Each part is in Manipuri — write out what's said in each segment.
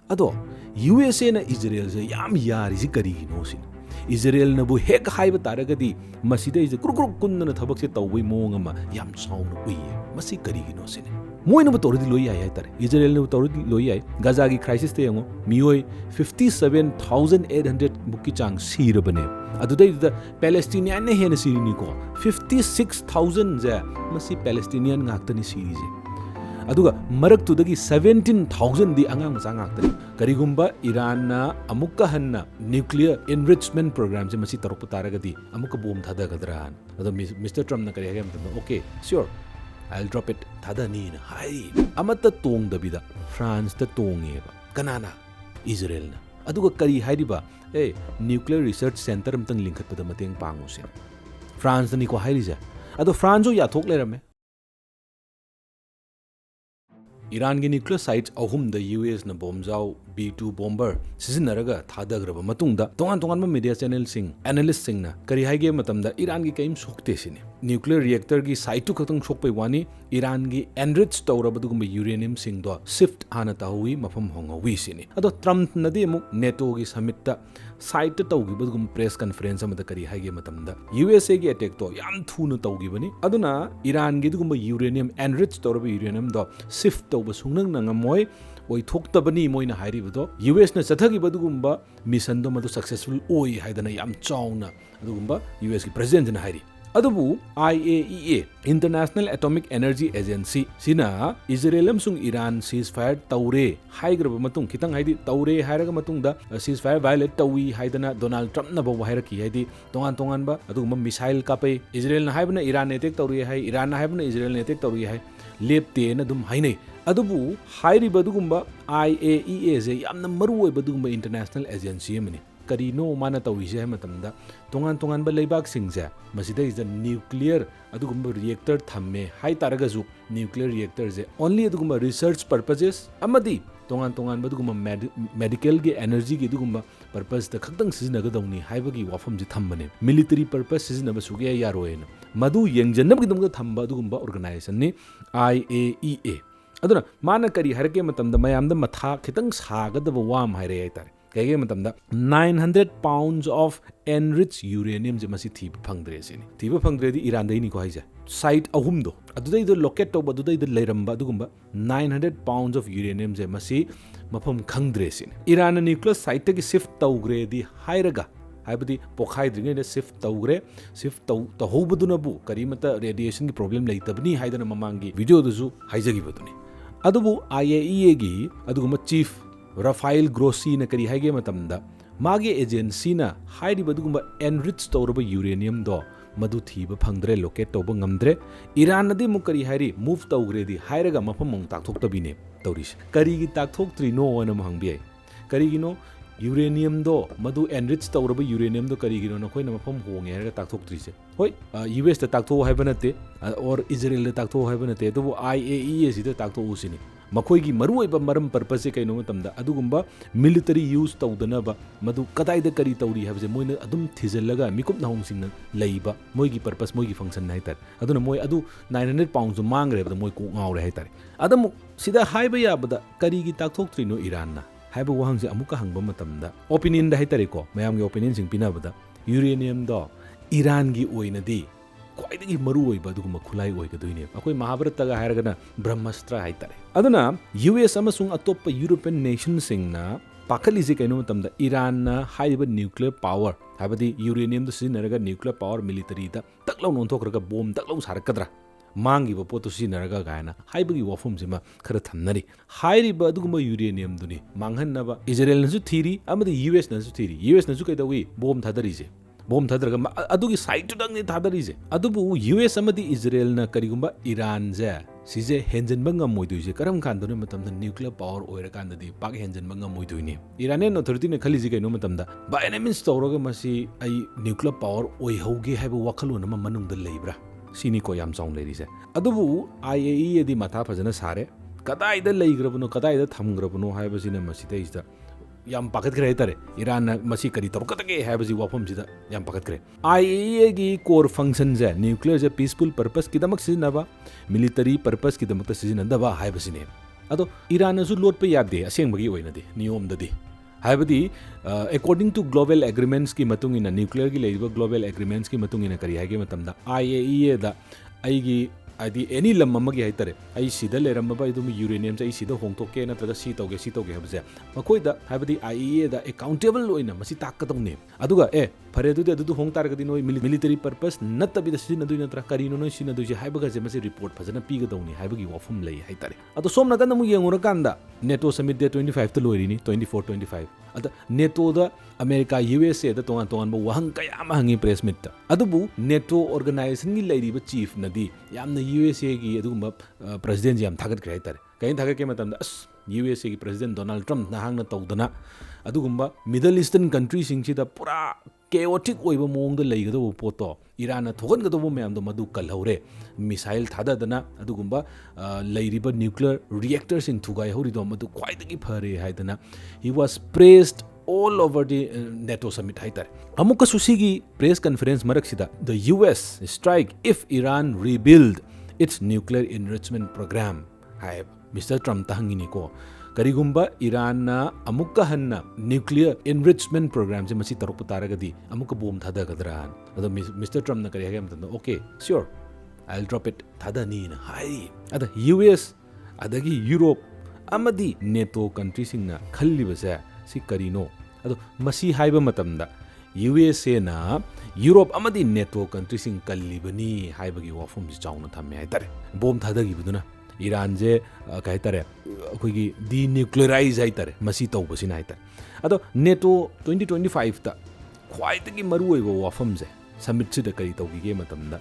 Ado USA na Israel se yam yari si karigino sin. Israel na bu hek haiba taragadi masida is kruk kunna na thabak se tawbai moong ama yam sauna uiye masi karigino sin. Moi na tordi loi ay tare Israel na tordi loi ay Gaza gi crisis te yango mioi 57,800 bukki chang sirabane adudai da Palestinian ne hena sirini ko 56,000 ja masi Palestinian ngaktani sirize aduga marak tudagi 17,000 di angang macha ngaktani karigumba Iran na amukka hanna nuclear enrichment program je masi tarok taragadi amukka bom thada gadran ado Mr. Trump na kari hagam okay sure I'll drop it thadani na hai amata tong dabida France ta tongeba kanana Israel na aduga kari hairiba nuclear research center amtang linkhat pada mateng pangu se France ni ko hairija ado France ya thok lerame Iran gi nuclear sites ahum da US na bombzau B2 bomber sizinaraga thadagraba matungda tongan media channel sing analyst sing na kari haige matamda Iran gi kaim sokte sini nuclear reactor gi site tu khatang sokpai wani Iran gi enrich tawraba dugum uranium sing do shift hana tawi mafam honga wi sini ado Trump nadi mu NATO gi summit ta site ta tawgi dugum press conference amada kari haige matamda USA gi attack to yam thuna tawgi bani aduna Iran gi dugum uranium enrich tawraba uranium do shift tawba sungnang nangamoi oi thoktabani moina hairibado US na chathagi badugumba mission do madu successful oi haidana yam chauna adugumba US ki president na hairi adubu IAEA International Atomic Energy Agency sina Israel amsung Iran ceasefire tawre haigraba matung khitang haidi tawre hairaga matung da ceasefire violate tawi haidana Donald Trump na ba hairaki haidi tongan ba adugumba missile kapai Israel na haibna Iran attack tawri hai Iran na haibna Israel na attack tawri hai lepte na dum hainai adubu hairi badugumba IAEA je yamna maruoi badugumba international agency amani karino mana tawise matamda tongan ba leibak singja masida is the nuclear adugumba reactor thamme hai taragazu nuclear reactor je only adugumba research purposes amadi tongan badugumba medical ge energy ge adugumba purpose da khakdang siznaga dawni haibagi wafam je thambane military purpose siznaba suge yaroena madu yengjanab gi dumga thamba adugumba organization ni IAEA aduna mana kari harke matamda mayamda matha khitang sagadaba wam haire aitare kage matamda 900 pounds of enriched uranium je masi thiba phangdre sini thiba phangdre di Iran dai ni ko haija site ahum do adudai do locate to badudai do leiramba adugumba 900 pounds of uranium je masi mafam khangdre sini Iran na nuclear site gi shift tawgre di hairaga haibadi pokhai dringe na shift to hobaduna bu karimata radiation gi problem leitabni haidana mamangi video dusu haijagi baduni adubu IAEA gi aduguma chief Rafael Grossi na kari haige matamda mage agency na hairi badugumba enrich tawraba uranium do madu thiba phangdre locate tawba ngamdre Iran nadi mukari hairi move tawgre di hairaga mafam mong takthok tabine tawris kari gi takthok trino wana mahangbi kari gino uranium do madu enrich tawraba uranium do kari gino na khoina mafam honge hairaga takthok trise hoi US ta taktho haibanate or Israel ta taktho haibanate to IAEA si ta taktho usini makhoi maruoiba maram purpose kai no matamda adugumba military use tawdanaba madu kadai da kari tawri habje moina adum thijellaga mikup nahong singna leiba moigi purpose moigi function naitar aduna moi adu 900 pounds mangre da moi ko ngawre haitar adamu sida haiba yabada kari gi takthok trino Iran na haiba wahang se amuka hangba matamda opinion da haitare ko mayam gi opinion sing pinabada uranium do Iran gi oina di quite maruoiba adugumba khulai oigadoine akoi Mahabharata ga hairagana brahmastra haitare aduna US amasung atoppa European nation singna pakalise kaino matamda Iran na haiba nuclear power habadi uranium da sinaraga nuclear power military da taklau non thokraga bomb taklau sarakadra mangi ba potu sinaraga gaina haibagi wafum sima khara thamnari hairiba adugumba uranium duni manghanna ba Israel nasu theory amadi US nasu theory US nasu kaidawi bomb thadarise bom thadra adugi site dang ni thadari je adubu US amadi Israel na karigumba Iran je sije henjen banga moidui je karam khan done matam da nuclear power oira kan di pak henjen banga moidui ni Iranian authority ne khali ji kai no matam da by any means tawraga masi ai nuclear power oi hoge haiba wakhalon ma manung da leibra sini ko yam song leiri je adubu IAEA di matha phajana sare kadai da leigrabno kadai da thamgrabno haiba sine masi da is da yam pakat kare tare Iran na masi kari tabkatake haibasi wafam sida yam pakat kare IAEA gi core function je nuclear je peaceful purpose kidamak sizinaba military purpose kidamak sizinanda ba haibasi ne ꯑꯗꯣ ꯏꯔꯥꯟꯅꯁꯨ ꯂꯣꯠꯄ ꯌꯥꯗꯦ ꯑꯁꯦꯡꯕꯒꯤ ꯑꯣꯏꯅꯗꯤ ꯅꯤꯌꯣꯝꯗꯗꯤ ꯍꯥꯏꯕꯗꯤ ꯑꯦꯀꯣꯔꯗꯤꯡ ꯇꯨ ꯒ꯭ꯂꯣꯕꯦꯜ ꯑꯦꯒ꯭ꯔꯤꯃꯦꯟꯠꯁꯀꯤ ꯃꯇꯨꯡ ꯏꯟꯅ ꯅ꯭ꯌꯨꯀ꯭ꯂꯤꯌꯔꯒꯤ ꯂꯩꯔꯤꯕ ꯒ꯭ꯂꯣꯕꯦꯜ ꯑꯦꯒ꯭ꯔꯤꯃꯦꯟꯠꯁꯀꯤ ꯃꯇꯨꯡ ꯏꯟꯅ ꯀꯔꯤ ꯍꯥꯏꯒꯦ ꯃꯇꯝꯗ IAEAꯗ ꯑꯩꯒꯤ ꯍꯥꯏꯗꯤ ꯑꯦꯅꯤ ꯂꯝ ꯑꯃꯒꯤ ꯍꯥꯏꯇꯥꯔꯦ ꯑꯩ ꯁꯤꯗ ꯂꯩꯔꯝꯃꯕ ꯑꯗꯨꯝ ꯌꯨꯔꯦꯅꯤꯌꯝꯁꯦ ꯑꯩ ꯁꯤꯗ ꯍꯣꯡꯇꯣꯛꯀꯦ ꯅꯠꯇ꯭ꯔꯒ ꯁꯤ ꯇꯧꯒꯦ ꯍꯥꯏꯕꯁꯦ ꯃꯈꯣꯏꯗ ꯍꯥꯏꯕꯗꯤ IAEAꯗ ꯑꯦꯀꯥꯎꯟꯇꯦꯕꯜ ꯑꯣꯏꯅ ꯃꯁꯤ ꯇꯥꯛꯀꯗꯧꯅꯦ ꯑꯗꯨꯒ ꯐꯔꯦ ꯑꯗꯨꯗꯨ ꯍꯣꯡ ꯇꯥꯔꯒꯗꯤ ꯅꯣꯏ ꯃꯤꯂꯤꯇꯔꯤ ꯄꯔꯄꯁ ꯅꯠꯇꯕꯤꯗ ꯁꯤꯖꯤꯟꯅꯗꯣꯏ ꯅꯠꯇ꯭ꯔꯥ ꯀꯔꯤꯅꯣ ꯅꯣꯏ ꯁꯤꯖꯤꯟꯅꯗꯣꯏꯁꯦ ꯍꯥꯏꯕꯒꯁꯦ ꯃꯁꯤ ꯔꯤꯄꯣꯔꯠ ꯐꯖꯅ ꯄꯤꯒꯗꯧꯅꯤ ꯍꯥꯏꯕꯒꯤ ꯋꯥꯐꯝ ꯂꯩ ꯍꯥꯏꯇꯥꯔꯦ ꯑꯗꯣ ꯁꯣꯝ ꯅꯥꯀꯟꯗ ꯑꯃꯨꯛ ꯌꯦꯡꯉꯨꯔꯀꯥꯟꯗ ꯅꯦꯇꯣ ꯁꯃꯤꯠ ꯗꯦꯠ 25ꯇ ꯂꯣꯏꯔꯤꯅꯤ 24-25 ꯑꯗ ꯅꯦꯇꯣꯗ ꯑꯃꯦꯔꯤꯀꯥ USAꯗ ꯇꯣꯉꯥꯟꯕ ꯋꯥꯍꯪ ꯀꯌꯥ ꯑꯃ ꯍꯪꯉꯤ ꯄ꯭ꯔꯦꯁ ꯃꯤꯠꯇ ꯑꯗꯨꯕꯨ ꯅꯦꯇꯣ ꯑꯣꯔꯒꯅꯥꯏꯖꯦꯁꯟꯒꯤ ꯂꯩꯔꯤꯕ ꯆꯤꯐꯅꯗꯤ ꯌꯥꯝꯅ USAꯒꯤ ꯑꯗꯨꯒꯨꯝꯕ ꯄ꯭ꯔꯦꯁꯤꯗꯦꯟꯁꯤ ꯌꯥꯝ ꯊꯥꯒꯠꯈ꯭ꯔꯦ ꯍꯥꯏꯇꯥꯔꯦ ꯀꯩꯅ ꯊꯥꯒꯠꯀꯦ ꯃꯇꯝꯗ USAꯒꯤ ꯄ꯭ꯔꯦꯁꯤꯗꯦꯟ ꯗꯣꯅꯥꯜड ꯇ꯭ꯔꯝꯞ ꯅꯍꯥꯛꯅ ꯇꯧꯗꯅ ꯑꯗꯨꯒꯨꯝꯕ ꯃꯤꯗꯜ ꯏꯁꯇꯔꯟ ꯀꯟꯇ꯭ꯔꯤꯁꯤꯡꯁꯤꯗ ꯄꯨꯔꯥ ꯀꯦꯑꯣꯇꯤꯛ ꯑꯣꯏꯕ ꯃꯑꯣꯡꯗ ꯂꯩꯒꯗꯧꯕ ꯄꯣꯠꯇꯣ ꯏꯔꯥꯟꯅ ꯊꯣꯛꯍꯟꯒꯗꯧꯕ ꯃꯌꯥꯝꯗꯣ ꯃꯗꯨ ꯀꯜꯍꯧꯔꯦ ꯃꯤꯁꯥꯏꯜ ꯊꯥꯗꯗꯅ ꯑꯗꯨꯒꯨꯝꯕ ꯂꯩꯔꯤꯕ ꯅ꯭ꯌꯨꯀ꯭ꯂꯤꯌꯔ ꯔꯤꯑꯦꯛꯇꯔꯁꯤꯡ ꯊꯨꯒꯥꯏꯍꯧꯔꯤꯗꯣ ꯃꯗꯨ ꯈ꯭ꯋꯥꯏꯗꯒꯤ ꯐꯔꯦ ꯍꯥꯏꯗꯅ ꯍꯤ ꯋꯥꯁ ꯄ꯭रेज्ड all over the NATO summit ꯍꯥꯏꯇꯥꯔꯦ ꯑꯃꯨꯛꯀꯁꯨ ꯁꯤꯒꯤ ꯄ꯭रेस ꯀꯟꯐꯔꯦꯟꯁ ꯃꯔꯛꯁꯤꯗ the US strike if Iran rebuild its nuclear enrichment program ꯍꯥꯏꯕ ꯃꯤꯁꯇꯔ ꯇ꯭ꯔꯝꯞꯇ ꯍꯪꯉꯤꯅꯤꯀꯣ ꯀꯔꯤꯒꯨꯝꯕ ꯏꯔꯥꯟꯅ ꯑꯃꯨꯛꯀ ꯍꯟꯅ ꯅ꯭ꯌꯨꯀ꯭ꯂꯤꯌꯔ ꯏꯟꯔꯤꯆꯃꯦꯟꯠ ꯄ꯭ꯔꯣꯒ꯭ꯔꯥꯝꯁꯦ ꯃꯁꯤ ꯇꯧꯔꯛꯄ ꯇꯥꯔꯒꯗꯤ ꯑꯃꯨꯛꯀ ꯕꯣꯝ ꯊꯥꯗꯒꯗ꯭ꯔꯥ ꯑꯗꯣ ꯃꯤꯁꯇꯔ ꯇ꯭ꯔꯝꯞꯅ ꯀꯔꯤ ꯍꯥꯏꯒꯦ ꯃꯇꯝꯗ okay sure I'll drop it ꯊꯥꯗꯅꯤꯅ ꯍꯥꯏꯔꯤ ꯑꯗ US ꯑꯗꯒꯤ ꯌꯨꯔꯣꯞ ꯑꯃꯗꯤ ꯅꯦꯇꯣ ꯀꯟꯇ꯭ꯔꯤꯁꯤꯡꯅ ꯈꯜꯂꯤꯕꯁꯦ ꯁꯤ ꯀꯔꯤꯅꯣ ꯑꯗꯣ ꯃꯁꯤ ꯍꯥꯏꯕ ꯃꯇꯝꯗ USAꯅ ꯌꯨꯔꯣꯞ ꯑꯃꯗꯤ ꯅꯦꯇꯣ ꯀꯟꯇ꯭ꯔꯤꯁꯤꯡ ꯀꯜꯂꯤꯕꯅꯤ ꯍꯥꯏꯕꯒꯤ ꯋꯥꯐꯝꯁꯤ ꯆꯥꯎꯅ ꯊꯝꯃꯦ ꯍꯥꯏꯇꯥꯔꯦ ꯕꯣꯝ ꯊꯥꯗꯈꯤꯕꯗꯨꯅ ꯏꯔꯥꯟꯁꯦ ꯀꯩ ꯍꯥꯏꯇꯥꯔꯦ ꯑꯩꯈꯣꯏꯒꯤ ꯗꯤꯅ꯭ꯌꯨꯀ꯭ꯂꯤꯌꯔꯥꯏꯖ ꯍꯥꯏꯇꯥꯔꯦ ꯃꯁꯤ ꯇꯧꯕꯁꯤꯅ ꯍꯥꯏꯇꯥꯔꯦ ꯑꯗꯣ ꯅꯦꯇꯣ 2025ꯇ ꯈ꯭ꯋꯥꯏꯗꯒꯤ ꯃꯔꯨꯑꯣꯏꯕ ꯋꯥꯐꯝꯁꯦ ꯁꯃꯤꯠꯁꯤꯗ ꯀꯔꯤ ꯇꯧꯈꯤꯒꯦ ꯃꯇꯝꯗ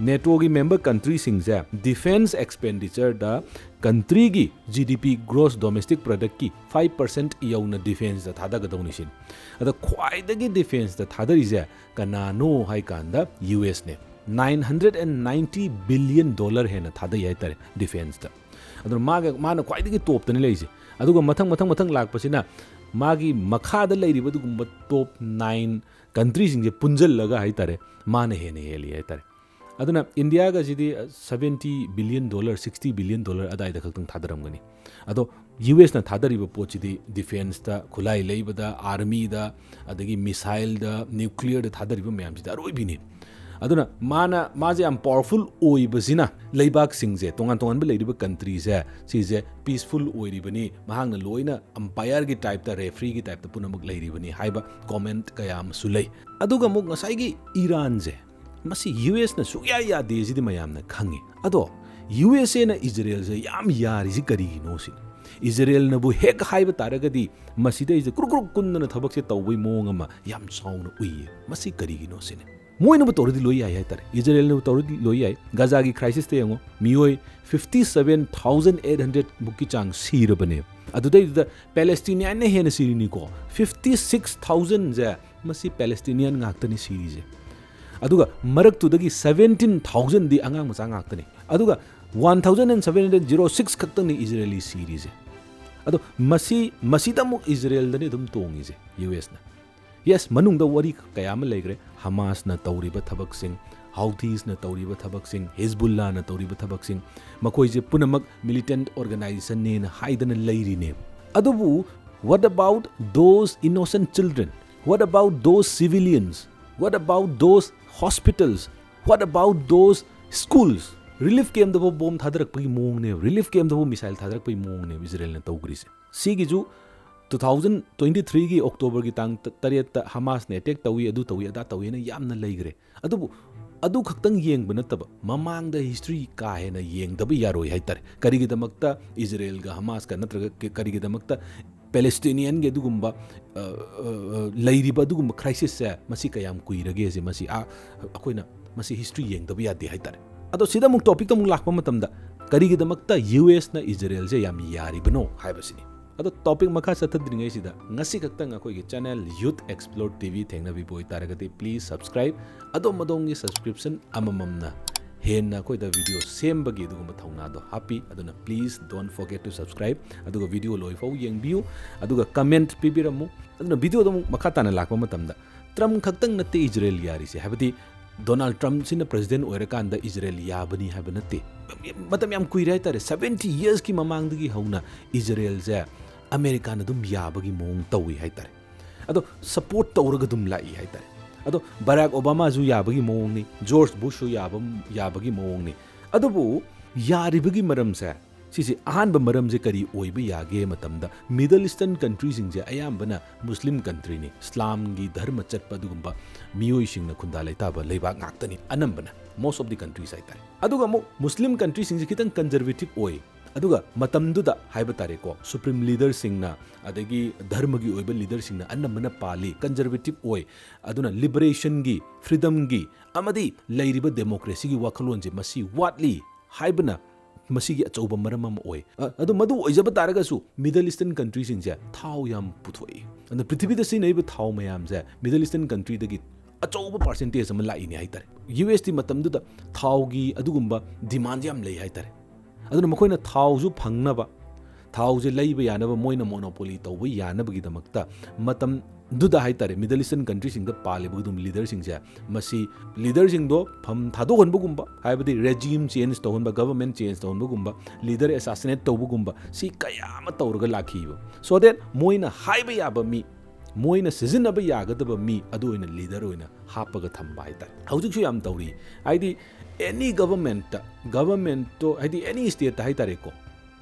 ꯅꯦꯇꯣꯒꯤ ꯃꯦꯝꯕꯔ ꯀꯟꯇ꯭ꯔꯤꯁꯤꯡꯁꯦ ꯗꯤꯐꯦꯟꯁ ꯑꯦꯛꯁꯄꯦꯟꯗꯤꯆꯔꯗ ꯀꯟꯇ꯭ꯔꯤꯒꯤ GDP ꯒ꯭ꯔꯣꯁ ꯗꯣꯃꯦꯁꯇꯤꯛ ꯄ꯭ꯔꯗꯛꯀꯤ 5% ꯌꯧꯅ ꯗꯤꯐꯦꯟꯁꯇ ꯊꯥꯗꯒꯗꯧꯅꯤ ꯁꯤꯅꯤ ꯑꯗ ꯈ꯭ꯋꯥꯏꯗꯒꯤ ꯗꯤꯐꯦꯟꯁꯇ ꯊꯥꯗꯔꯤꯁꯦ ꯀꯅꯥꯅꯣ ꯍꯥꯏ ꯀꯥꯟꯗ USꯅꯦ $990 billion ꯍꯦꯟꯅ ꯊꯥꯗꯩ ꯍꯥꯏꯇꯥꯔꯦ ꯗꯤꯐꯦꯟꯁꯇ ꯑꯗꯨꯅ ꯃꯥꯅ ꯈ꯭ꯋꯥꯏꯗꯒꯤ ꯇꯣꯞꯇꯅꯤ ꯂꯩꯔꯤꯁꯦ ꯑꯗꯨꯒ ꯃꯊꯪ ꯂꯥꯛꯄꯁꯤꯅ ꯃꯥꯒꯤ ꯃꯈꯥꯗ ꯂꯩꯔꯤꯕ ꯑꯗꯨꯒꯨꯝꯕ ꯇꯣꯞ 9 ꯀꯟꯇ꯭ꯔꯤꯁꯤꯡꯁꯦ ꯄꯨꯟꯖꯜꯂꯒ ꯍꯥꯏꯇꯥꯔꯦ ꯃꯥꯅ ꯍꯦꯟꯅ ꯍꯦꯜꯂꯤ ꯍꯥꯏꯇꯥꯔꯦ ꯑꯗꯨꯅ ꯏꯟꯗꯤꯌꯥꯒꯁꯤꯗꯤ $70 billion $60 billion ꯑꯗꯥꯏꯗ ꯈꯛꯇꯪ ꯊꯥꯗꯔꯝꯒꯅꯤ ꯑꯗꯣ USꯅ ꯊꯥꯗꯔꯤꯕ ꯄꯣꯠꯁꯤꯗꯤ ꯗꯤꯐꯦꯟꯁꯇ ꯈꯨꯠꯂꯥꯏ ꯂꯩꯕꯗ ꯑꯥꯔꯃꯤꯗ ꯑꯗꯒꯤ ꯃꯤꯁꯥꯏꯜꯗ ꯅ꯭ꯌꯨꯀ꯭ꯂꯤꯌꯔꯗ ꯊꯥꯗꯔꯤꯕ ꯃꯌꯥꯝꯁꯤꯗ ꯑꯔꯣꯏꯕꯤꯅꯤ ꯑꯗꯨꯅ ꯃꯥꯁꯦ ꯌꯥꯝ ꯄꯥꯋꯔꯐꯨꯜ ꯑꯣꯏꯕꯁꯤꯅ ꯂꯩꯕꯥꯛꯁꯤꯡꯁꯦ ꯇꯣꯉꯥꯟꯕ ꯂꯩꯔꯤꯕ ꯀꯟꯇ꯭ꯔꯤꯁꯦ ꯁꯤꯁꯦ ꯄꯤꯁꯐꯨꯜ ꯑꯣꯏꯔꯤꯕꯅꯤ ꯃꯍꯥꯛꯅ ꯂꯣꯏꯅ ꯑꯝꯄꯥꯌꯔꯒꯤ ꯇꯥꯏꯞꯇ ꯔꯦꯐ꯭ꯔꯤꯒꯤ ꯇꯥꯏꯞꯇ ꯄꯨꯝꯅꯃꯛ ꯂꯩꯔꯤꯕꯅꯤ ꯍꯥꯏꯕ ꯀꯣꯃꯦꯟꯠ ꯀꯌꯥ ꯑꯃꯁꯨ ꯂꯩ ꯑꯗꯨꯒ ꯑꯃꯨꯛ ꯉꯁꯥꯏꯒꯤ ꯏꯔꯥꯟꯁꯦ ꯃꯁꯤ USꯅ ꯁꯨꯛꯌꯥ ꯌꯥꯗꯦ ꯁꯤꯗꯤ ꯃꯌꯥꯝꯅ ꯈꯪꯉꯤ ꯑꯗꯣ USAꯅ ꯏꯖꯔꯦꯜꯁꯦ ꯌꯥꯝ ꯌꯥꯔꯤꯁꯤ ꯀꯔꯤꯒꯤꯅꯣ ꯁꯤꯅꯤ ꯏꯖꯔꯦꯜꯅꯕꯨ ꯍꯦꯛ ꯍꯥꯏꯕ ꯇꯥꯔꯒꯗꯤ ꯃꯁꯤꯗꯩꯁꯦ ꯀ꯭ꯔꯨꯛ ꯀꯨꯟꯗꯅ ꯊꯕꯛꯁꯦ ꯇꯧꯕꯩ ꯃꯑꯣꯡ ꯑꯃ ꯌꯥꯝ ꯆꯥꯎꯅ ꯎꯏꯌꯦ ꯃꯁꯤ ꯀꯔꯤꯒꯤꯅꯣ ꯁꯤꯅꯤ ꯃꯣꯏꯅꯕꯨ ꯇꯧꯔꯗꯤ ꯂꯣꯏ ꯌꯥꯏ ꯍꯥꯏꯇꯥꯔꯦ ꯏꯖꯔꯦꯜꯅꯕꯨ ꯇꯧꯔꯗꯤ ꯂꯣꯏ ꯌꯥꯏ ꯒꯥꯖꯥꯒꯤ ꯈ꯭ꯔꯥꯏꯁꯤꯁꯇ ꯌꯦꯡꯉꯣ ꯃꯤꯑꯣꯏ 57,800 ꯃꯨꯛꯀꯤ ꯆꯥꯡ ꯁꯤꯔꯕꯅꯦ ꯑꯗꯨꯗꯩꯗꯨꯗ ꯄꯦꯂꯦꯁꯇꯤꯅꯤꯌꯥꯟꯅ ꯍꯦꯟꯅ ꯁꯤꯔꯤꯅꯤꯀꯣ 56,000ꯁꯦ ꯃꯁꯤ ꯄꯦꯂꯦꯁꯇꯤꯅꯤꯌꯥꯟ ꯉꯥꯛꯇꯅꯤ ꯁꯤꯔꯤꯁꯦ ꯑꯗꯨꯒ ꯃꯔꯛꯇꯨꯗꯒꯤ 17,000ꯗꯤ ꯑꯉꯥꯡ ꯃꯆꯥ ꯉꯥꯛꯇꯅꯤ ꯑꯗꯨꯒ 1,706 ꯈꯛꯇꯪꯅꯤ ꯏꯖꯔꯦꯂꯤ ꯁꯤꯔꯤꯁꯦ ꯑꯗꯣ ꯃꯁꯤꯗ ꯑꯃꯨꯛ ꯏꯖꯔꯦꯜꯗꯅꯤ ꯑꯗꯨꯝ ꯇꯣꯡꯉꯤꯁꯦ USꯅ ꯌꯦꯁ ꯃꯅꯨꯡꯗ ꯋꯥꯔꯤ ꯀꯌꯥ ꯑꯃ ꯂꯩꯈ꯭ꯔꯦ ꯍꯃꯥꯁꯅ ꯇꯧꯔꯤꯕ ꯊꯕꯛꯁꯤꯡ ꯍꯥꯎꯊꯤꯁꯅ ꯇꯧꯔꯤꯕ ꯊꯕꯛꯁꯤꯡ ꯍꯤꯖꯕꯨꯜꯂꯥꯅ ꯇꯧꯔꯤꯕ ꯊꯕꯛꯁꯤꯡ ꯃꯈꯣꯏꯁꯦ ꯄꯨꯝꯅꯃꯛ ꯃꯤꯂꯤꯇꯦꯟꯠ ꯑꯣꯔꯒꯅꯥꯏꯖꯦꯁꯟꯅꯦꯅ ꯍꯥꯏꯗꯅ ꯂꯩꯔꯤꯅꯦ ꯑꯗꯨꯕꯨ what about those innocent children what about those civilians what about those hospitals what about those schools relief ꯀꯦꯝꯗꯕꯨ ꯕꯣꯝ ꯊꯥꯗꯔꯛꯄꯒꯤ ꯃꯑꯣꯡꯅꯦ ꯔꯤꯂꯤꯐ ꯀꯦꯝꯗꯕꯨ ꯃꯤꯁꯥꯏꯜ ꯊꯥꯗꯔꯛꯄꯒꯤ ꯃꯑꯣꯡꯅꯦ ꯏꯖꯔꯦꯜꯅ ꯇꯧꯈ꯭ꯔꯤꯁꯦ ꯁꯤꯒꯤꯁꯨ 2023ꯒꯤ ꯑꯣꯛꯇꯣꯕꯔꯒꯤ ꯇꯥꯡ 8ꯇ ꯍꯃꯥꯁꯅ ꯑꯦꯇꯦꯛ ꯇꯧꯏ ꯑꯗꯨ ꯇꯧꯏ ꯑꯗꯥ ꯇꯧꯏꯅ ꯌꯥꯝꯅ ꯂꯩꯈ꯭ꯔꯦ ꯑꯗꯨꯕꯨ ꯑꯗꯨ ꯈꯛꯇꯪ ꯌꯦꯡꯕ ꯅꯠꯇꯕ ꯃꯃꯥꯡꯗ ꯍꯤꯁꯇ꯭री ꯀꯥ ꯍꯦꯟꯅ ꯌꯦꯡꯗꯕ ꯌꯥꯔꯣꯏ ꯍꯥꯏꯇꯥꯔꯦ ꯀꯔꯤꯒꯤꯗꯃꯛꯇ ꯏꯖꯔꯦꯜꯒ ꯍꯃꯥꯁꯀ ꯅꯠꯇ꯭ꯔꯒ ꯀꯔꯤꯒꯤꯗꯃꯛꯇ ꯄꯦꯂꯦꯁꯇꯤꯅꯤꯌꯟꯒꯤ ꯑꯗꯨꯒꯨꯝꯕ ꯂꯩꯔꯤꯕ ꯑꯗꯨꯒꯨꯝꯕ ꯈ꯭ꯔꯥꯏꯁꯤꯁꯁꯦ ꯃꯁꯤ ꯀꯌꯥꯝ ꯀꯨꯏꯔꯒꯦꯁꯦ ꯃꯁꯤ ꯑꯩꯈꯣꯏꯅ ꯃꯁꯤ ꯍꯤꯁꯇ꯭री ꯌꯦꯡꯗꯕ ꯌꯥꯗꯦ ꯍꯥꯏꯇꯥꯔꯦ ꯑꯗꯣ ꯁꯤꯗ ꯑꯃꯨꯛ ꯇꯣꯄꯤꯛꯇ ꯑꯃꯨꯛ ꯂꯥꯛꯄ ꯃꯇꯝꯗ ꯀꯔꯤꯒꯤꯗꯃꯛꯇ USꯅ ꯏꯖꯔꯦꯜꯁꯦ ꯌꯥꯝ ꯌꯥꯔꯤꯕꯅꯣ ꯍꯥꯏꯕꯁꯤꯅꯤ ꯑꯗꯣ ꯇꯣꯄꯤꯛ ꯃꯈꯥ ꯆꯠꯊꯗ꯭ꯔꯤꯉꯩꯁꯤꯗ ꯉꯁꯤ ꯈꯛꯇꯪ ꯑꯩꯈꯣꯏꯒꯤ ꯆꯦꯅꯦꯜ Youth Xplore TV ꯊꯦꯡꯅꯕꯤꯕ ꯑꯣꯏꯇꯥꯔꯒꯗꯤ ꯄ꯭ꯂꯤꯖ ꯁꯕꯁꯀ꯭ꯔꯥꯏꯕ ꯑꯗꯣꯝꯒꯤ ꯁꯕꯁꯀ꯭ꯔꯤꯞꯁꯟ ꯑꯃꯃꯝꯅ ꯍꯦꯟꯅ ꯑꯩꯈꯣꯏꯗ ꯚꯤꯗꯤꯑꯣ ꯁꯦꯝꯕꯒꯤ ꯑꯗꯨꯒꯨꯝꯕ ꯊꯧꯅꯥꯗꯣ ꯍꯥꯞꯄꯤ ꯑꯗꯨꯅ ꯄ꯭ꯂꯤꯖ ꯗꯣꯟ ꯐꯣꯔꯒꯦꯠ ꯇꯨ ꯁꯕꯁꯀ꯭ꯔꯥꯏꯕ ꯑꯗꯨꯒ ꯚꯤꯗꯤꯑꯣ ꯂꯣꯏꯐꯥꯎ ꯌꯦꯡꯕꯤꯌꯨ ꯑꯗꯨꯒ ꯀꯃꯦꯟꯠ ꯄꯤꯕꯤꯔꯝꯃꯨ ꯑꯗꯨꯅ ꯚꯤꯗꯤꯑꯣꯗꯣ ꯑꯃꯨꯛ ꯃꯈꯥ ꯇꯥꯅ ꯂꯥꯛꯄ ꯃꯇꯝꯗ ꯇ꯭ꯔꯝꯞ ꯈꯛꯇꯪ ꯅꯠꯇꯦ ꯏꯖꯔꯦꯜ ꯌꯥꯔꯤꯁꯦ ꯍꯥꯏꯕꯗꯤ Donald Trump sina president oirakanda Israel yabani haba natte matam yam kuire haitare 70 years ki mamangdagi hauna Israel je America na dum yabagi mong tawi haitare ado support tawraga dum lai haitare ado Barack Obama ju yabagi mong ni George Bush yabagi mong ni ado bu yaribagi maram se sisi ahanba maram je kari oiba yage matamda Middle Eastern countries singje ayambana Muslim country ni Islam gi dharma chatpa dugumba miyoi singna khunda laitaba leiba ngaktani anambana most of the countries haitare aduga mo Muslim countries singje kitang conservative oi aduga matamduda haiba tare ko supreme leader singna adagi dharma gi oiba leader singna anambana pali conservative oi aduna liberation gi freedom gi amadi leiriba democracy gi wakhalon je masi watli haibana masigi achouba maram am oi adu madu oijaba taragasu Middle Eastern countries singje thau yam puthoi and prithvi da sin eiba thau mayam je Middle Eastern country dagi achouba percentage am lai ni haitare US ti matam du da thau gi adugumba demand yam lei haitare aduna makoina thau ju phangnaba thau je leiba yanaba moina monopoly tawba yanaba gi damakta matam duda haitare Middle Eastern countries sing da palibudum leader singje masi leader sing do pham thado gonbugumba haibadi regime change tawonba government change tawonbugumba leader assassinate tawbugumba si kayama tawrga lakhiba so that moina haiba yaba mi moina sizinaba yagadaba mi adu oina leader oina hapaga thamba haitare haujuk su yam tawri haidi any government to haidi any state ta haitare ko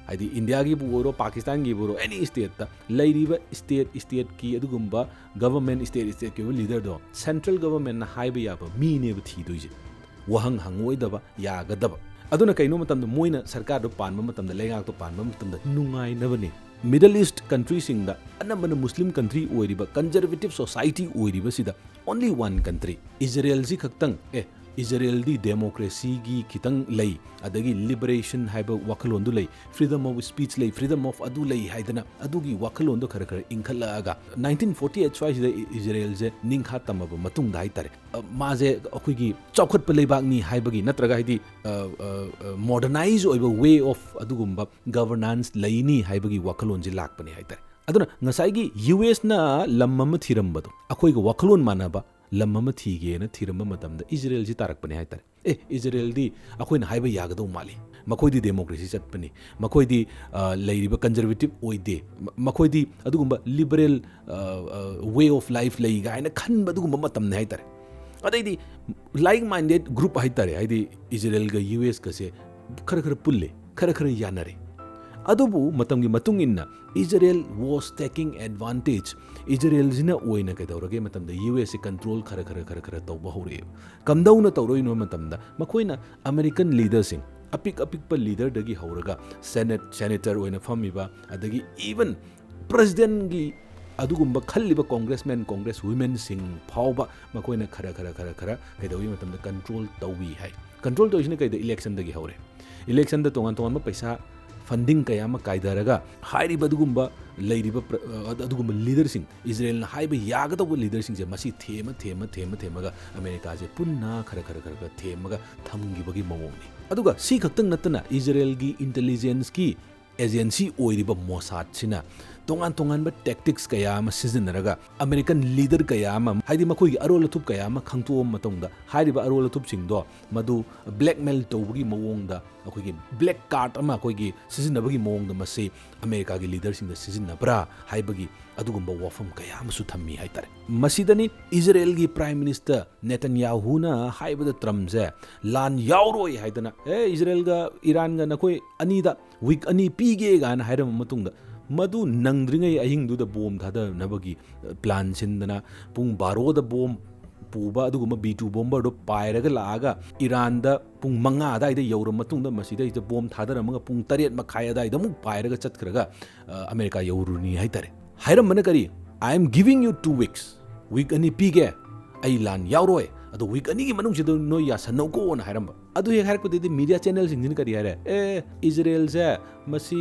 haidi India gi buro Pakistan gi buro any state ta lairiba state ki adugumba government state ki leader do central government na haiba yaba mi ne ba thi doije wahang hangoi daba yaga daba aduna kaino matam moina sarkar do panma matam da lengak to panma matam da nungai na bani Middle East country sing da anambana Muslim country oiriba conservative society oiriba sida only one country Israel ji khaktang Israel di democracy gi kitang lei adagi liberation haiba wakhalon du lei freedom of speech lei freedom of adu lei haidana adugi wakhalon do khara inkhala aga 1948 5 da Israel je ningkha tamaba matung da haitare ma je akhui gi chawkhat pa leibak ni haibagi natraga haidi modernize oiba way of adugumba governance leini haibagi wakhalon je lakpani haitare aduna ngasai gi US na lammam thirambado akhoi ga wakhalon manaba lamma thige na thirama matamda Israel ji tarakpani haitare Israel di akoina haiba yagado mali makoi di democracy chatpani makoi di leiriba conservative oide makoi di adugumba liberal way of life lei gaina khanba adugumba matamne haitare adai di like minded group haitare haidi Israel ga US ka se khara pulle khara yanare adubu matamgi matung inna Israel was taking advantage Israel jina oina kaidawrage matamda US control khara tawba hore kamdauna tawroi no matamda makoina American leadersing apik pa leader dagi hauraga senator oina famiba adagi even president gi adugumba khalliba congressmen congresswomen sing phawba makoina khara kaidawi matamda control tawi hai control to isne kaida election dagi haure election da tongan ma paisa funding kaya ma kaidaraga hairiba adugumba leiriba adugumba leadersing Israel na haiba yagadabu leadersing je masi thema ga America je punna khara themaga thamgibagi mawoni aduga si khaktang natana Israel gi intelligence ki agency oiriba Mossad sina tongan ba tactics kaya ma sizinaraga American leader kaya ma haidi makoi gi arol thup kaya ma khangtu matongda hairiba arol thup singdo madu blackmail tawgi mawongda akoi gi black card ama akoi gi sizinabagi mawongda mase America gi leader sing da sizinabra haibagi adugumba wafam kaya ma su thammi haitare masidani Israel gi prime minister Netanyahu na haibada Trump je lan yauroi haidana Israel ga Iran ga nakoi anida week ani pige ga na hairam matungda madu nangdringai ahingdu da bom thada nabagi plan sindana pung 12 da bom puba aduguma B2 bomber do pairaga laaga Iran da pung manga da ida yawra matungda masida ida bom thadara manga pung 8 makhaya da ida mu pairaga chatkhraga America yawruni haitare hairam mana kari I am giving you 2 weeks week ani pige ai lan yawroi adu week ani gi manung sido no ya sanoko na hairamba adu he harak pudi media channels ingin kari hare Israel se masi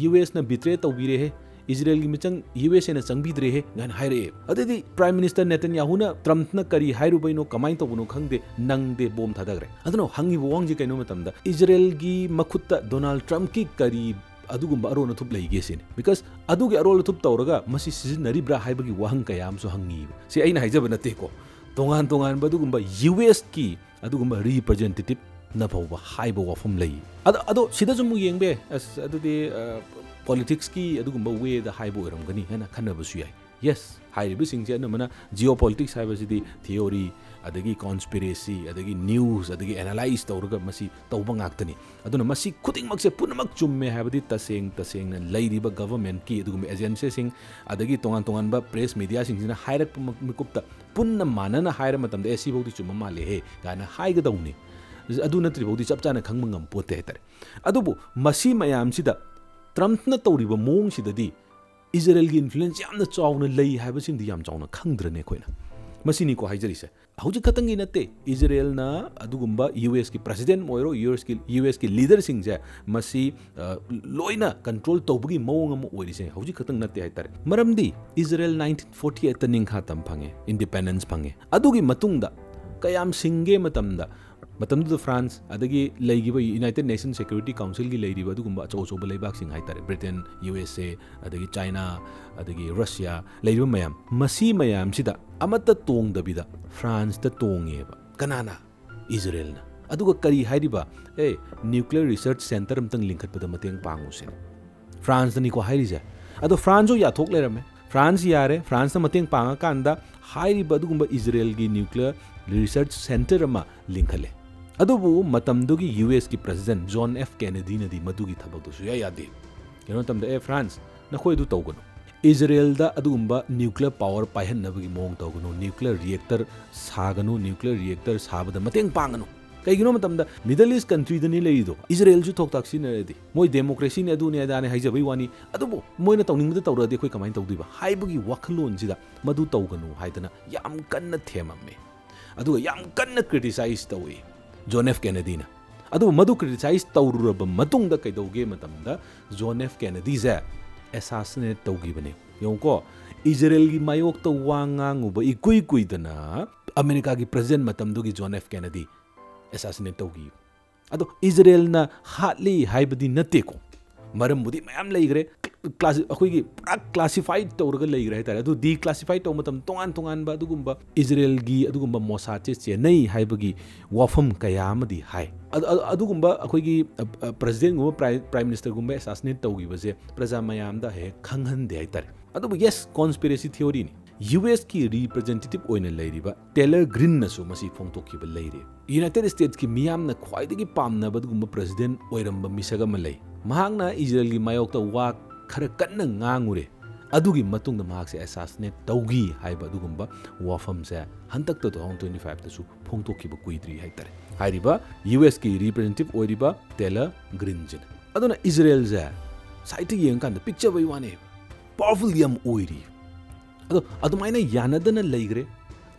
US na betray tawbire he Israel gi michang US na changbidre he gan haire adedi prime minister Netanyahu na Trump na kari hairu baino kamai to buno khangde nangde bom thadagre adno hangi wong ji kaino matamda Israel gi makhutta Donald Trump ki kari adugumba arona thup leige sin because adugi arona thup tawraga masi sizinari bra haibagi wahang kayam so hangi si aina haijaba nate ko tongan badugumba US ki adugumba representative na phawba haiba wafam lei ado sida jum yengbe as adudi politics ki adugumba way da haiba oramgani hena khanabasu yai yes hairibi singje na mana geopolitics haiba sidi theory adagi conspiracy adagi news adagi analyze tawraga masi tawba ngaktani aduna masi khuding makse punamak chumme haibadi taseng na leiriba government ki adugumba agency sing adagi tongan ba press media sing sina hairak mikupta punna manana haira matamda esi bodi chumma male he gana haiga dawni adu natri bodi chapchana khangma ngam pote hetare adubu masi mayam sida Trump na tawriba mong sidadi Israel gi influence yamna chawna lei haiba singdi yam chawna khangdrane khoina masini ko haijari se hauji khatangi nate Israel na adugumba US ki president moiro US ki leader singje masi loina control tawbugi mawng am oiri se hauji khatang nate haitare maramdi Israel 1948 ta ning khatam phange independence phange adugi matungda kayam singe matamda matamdu France adagi leigiba United Nations Security Council gi leiriba adugumba achoba leibak sing haitare Britain USA adagi China adagi Russia leiriba mayam masi mayam sida amata tongdabida France ta tongeba kanana Israel na aduga kari hairiba nuclear research center amtang linkhatpada mateng panguse France ni ko hairija ado France ya thok lerame France yare France na mateng panga kanda hairiba adugumba Israel gi nuclear research center ama linkhale adubu matamdugi US ki president John F Kennedy na di madugi thabak du ya yade keno tamda France na khoi du tawgano Israel da adugumba nuclear power paihan nabagi mong tawgano nuclear reactor sagano nuclear reactor sabada mateng pangano kaigino matamda Middle East country da ni leido Israel ju thok taksi na redi moi democracy ne adu ne adane haijabai wani adubu moi na tawning da tawradi khoi kamai tawdiba haibagi wakhlon sida madu tawgano haidana yam kanna themamme aduga yam kanna criticize tawi John F Kennedy na adu madu criticize tawruraba matungda kaidauge matamda John F Kennedy za assassinate tawgibane yongko Israel gi mayok ta wangang uba ikui dana America gi president matamdugi John F Kennedy assassinate tawgi adu Israel na hatli haibadi natte ko maram budi mayam leigre class akoi gi classified tawrga leigre tare adu declassified taw matam tongan ba adugumba Israel gi adugumba Mossad che nei haibagi wafam kayamadi hai adugumba akoi gi president gumba prime minister gumba assassinate tawgi base praja mayam da he khanghan de tare adu yes conspiracy theory ni US ki representative oina leiriba Taylor Green na su masi phongtokhiba leire United States ki miyam na khwaidagi pamna badugumba president oiramba misaga malai mahangna Israel gi mayokta wa khara kanna ngangure adugi matungda mahakse assassinate tawgi haiba adugumba wafam se hantak to 2025 ta su phongtokhiba kuidri haitare hairiba US ki representative oiriba Taylor Green jin aduna Israel za site yeng kan the picture bai wane powerful yam oiri adumaina yanadana leigre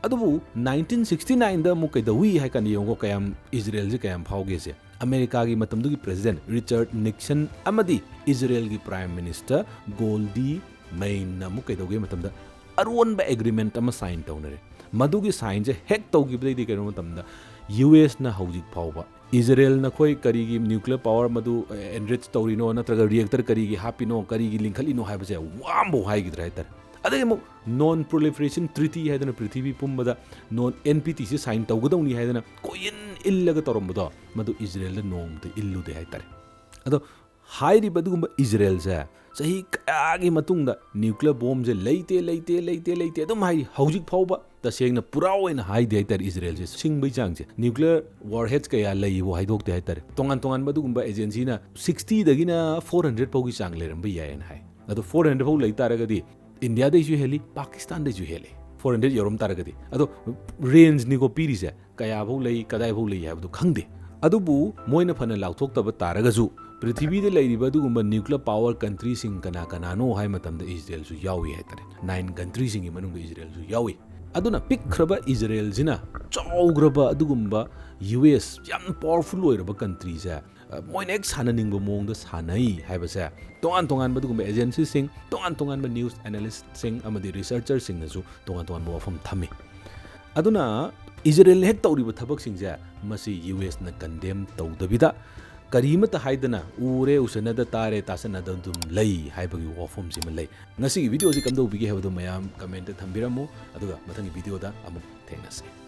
adubu 1969 da mu kaida wi hai kan yongo kayam Israel ji kayam phauge se America gi matamdu gi president Richard Nixon amadi Israel gi prime minister Goldie Meir na mu kaida ge matamda aron ba agreement ama sign tawnare madu gi sign je hek tawgi bdai di kero matamda US na hojik phauba Israel na khoi kari gi nuclear power madu enrich tawrino natraga reactor kari gi hapino kari gi linkhalino hai ba je wambo hai gi draitar ademo non proliferation treaty haidana prithvi pumbada non NPT se sign tawgadawni haidana koyin illaga torombodo madu Israel nom de illu de haitare ado hairi badugumba Israel sa sahi kaagi matungda nuclear bomb je leite adum hai hojik phauba ta sengna pura oina hai de haitare Israel je singbai chang je nuclear warheads kaya lei bo haidok de haitare tongan badugumba agency na 60 dagina 400 paugi chang leramba yaen hai ado 400 pau leitaraga di India da isu heli Pakistan da isu heli 400 yorum taragadi ado range ni ko pirise kaya bau lei kadai bau lei habdu khangde adubu moina phana lauthok taba taragazu prithvi de leiriba dugumba nuclear power country sing kana no hai matam da Israel su yawi hai tare 9 countries sing manung Israel su yawi aduna pikhraba Israel jina chaugraba adugumba US yam powerful oiraba country sa moina ek sananing bo mong da sanai haibase tongan badugumba agency sing tongan ba news analyst sing amadi researcher sing nasu tongan bo afam thami aduna Israel hek tawriba thabak sing ja masi US na condemn tawdabida karimata haidana ure usana da tare tasana da dum lei haibagi wafam sima lei ngasi video ji kamdo bigi habdo mayam comment thambiramu aduga mathangi video da amu थेंगनसे।